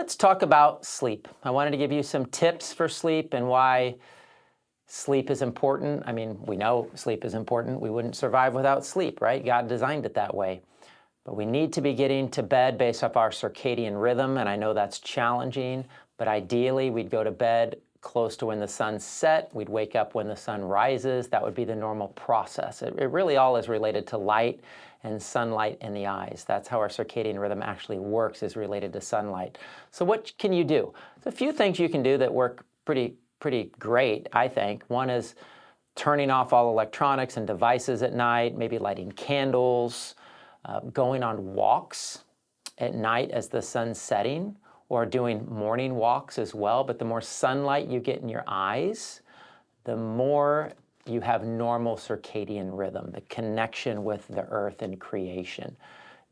let's talk about sleep. I wanted to give you some tips for sleep and why sleep is important. I mean, we know sleep is important. We wouldn't survive without sleep, right? God designed it that way. But we need to be getting to bed based off our circadian rhythm, and I know that's challenging, but ideally we'd go to bed close to when the sun set. We'd wake up when the sun rises. That would be the normal process. It really all is related to light and sunlight in the eyes. That's how our circadian rhythm actually works, is related to sunlight. So what can you do? There's a few things you can do that work pretty great, I think. One is turning off all electronics and devices at night, maybe lighting candles, going on walks at night as the sun's setting, or doing morning walks as well. But the more sunlight you get in your eyes, the more you have normal circadian rhythm, the connection with the earth and creation.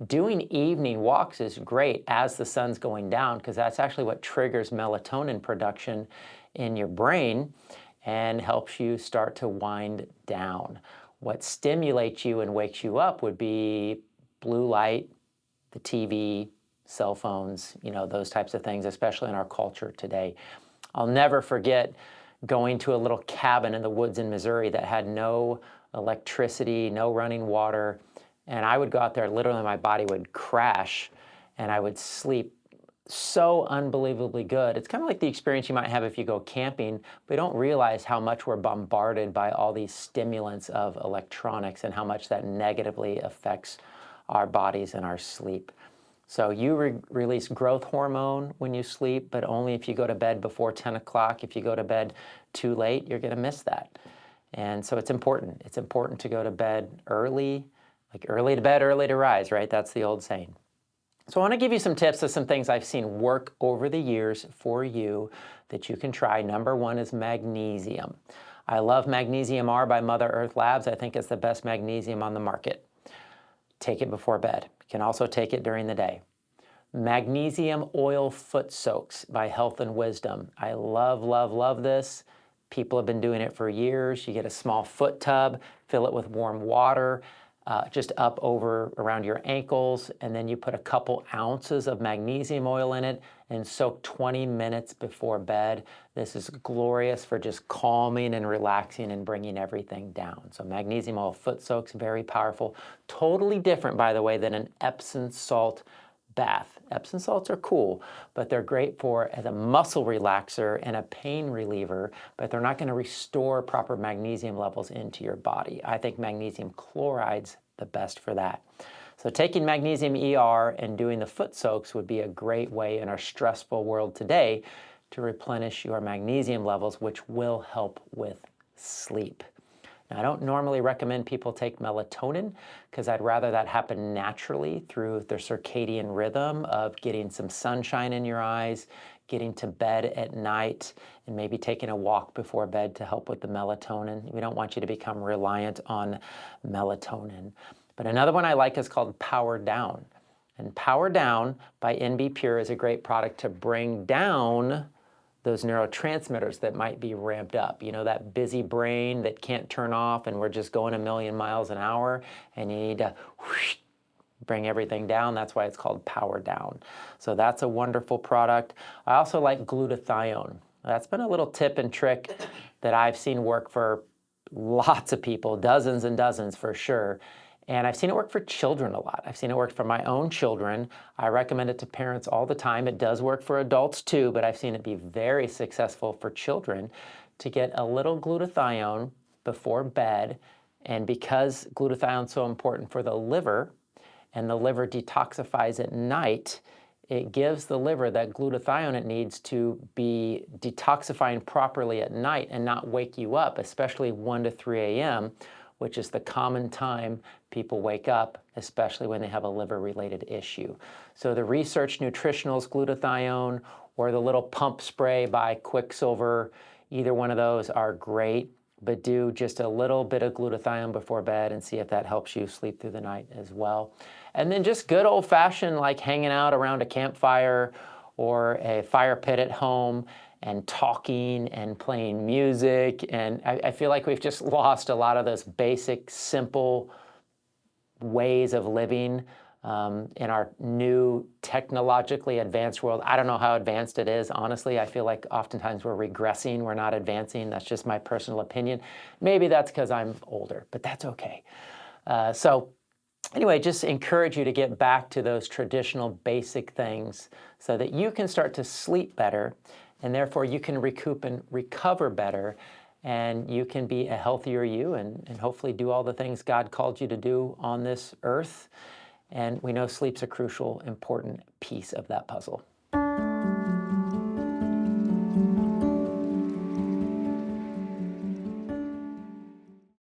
Doing evening walks is great as the sun's going down, because that's actually what triggers melatonin production in your brain and helps you start to wind down. What stimulates you and wakes you up would be blue light, the TV, cell phones, those types of things, especially in our culture today. I'll never forget going to a little cabin in the woods in Missouri that had no electricity, no running water, and I would go out there, literally my body would crash, and I would sleep so unbelievably good. It's kind of like the experience you might have if you go camping, but you don't realize how much we're bombarded by all these stimulants of electronics and how much that negatively affects our bodies and our sleep. So you release growth hormone when you sleep, but only if you go to bed before 10 o'clock. If you go to bed too late, you're going to miss that. And so it's important. It's important to go to bed early, like early to bed, early to rise, right? That's the old saying. So I want to give you some tips of some things I've seen work over the years for you that you can try. Number one is magnesium. I love Magnesium R by Mother Earth Labs. I think it's the best magnesium on the market. Take it before bed. You can also take it during the day. Magnesium oil foot soaks by Health and Wisdom. I love, love, love this. People have been doing it for years. You get a small foot tub, fill it with warm water, just up over around your ankles, and then you put a couple ounces of magnesium oil in it and soak 20 minutes before bed. This is glorious for just calming and relaxing and bringing everything down. So magnesium oil foot soaks, very powerful. Totally different, by the way, than an Epsom salt bath. Epsom salts are cool, but they're great as a muscle relaxer and a pain reliever, but they're not going to restore proper magnesium levels into your body. I think magnesium chloride's the best for that. So taking magnesium ER and doing the foot soaks would be a great way in our stressful world today to replenish your magnesium levels, which will help with sleep. Now, I don't normally recommend people take melatonin because I'd rather that happen naturally through their circadian rhythm of getting some sunshine in your eyes, getting to bed at night, and maybe taking a walk before bed to help with the melatonin. We don't want you to become reliant on melatonin. But another one I like is called Power Down. And Power Down by NB Pure is a great product to bring down those neurotransmitters that might be ramped up. That busy brain that can't turn off and we're just going a million miles an hour, and you need to bring everything down. That's why it's called Power Down. So that's a wonderful product. I also like glutathione. That's been a little tip and trick that I've seen work for lots of people, dozens and dozens for sure. And I've seen it work for children a lot. I've seen it work for my own children. I recommend it to parents all the time. It does work for adults too, but I've seen it be very successful for children to get a little glutathione before bed. And because glutathione is so important for the liver, and the liver detoxifies at night, it gives the liver that glutathione it needs to be detoxifying properly at night and not wake you up, especially 1 to 3 a.m., which is the common time people wake up, especially when they have a liver-related issue. So the Research Nutritionals glutathione or the little pump spray by Quicksilver, either one of those are great, but do just a little bit of glutathione before bed and see if that helps you sleep through the night as well. And then just good old-fashioned, like hanging out around a campfire or a fire pit at home and talking and playing music. And I feel like we've just lost a lot of those basic, simple ways of living in our new technologically advanced world. I don't know how advanced it is, honestly. I feel like oftentimes we're regressing, we're not advancing. That's just my personal opinion. Maybe that's because I'm older, but that's okay. So anyway, just encourage you to get back to those traditional basic things so that you can start to sleep better, and therefore you can recoup and recover better, and you can be a healthier you and hopefully do all the things God called you to do on this earth. And we know sleep's a crucial, important piece of that puzzle.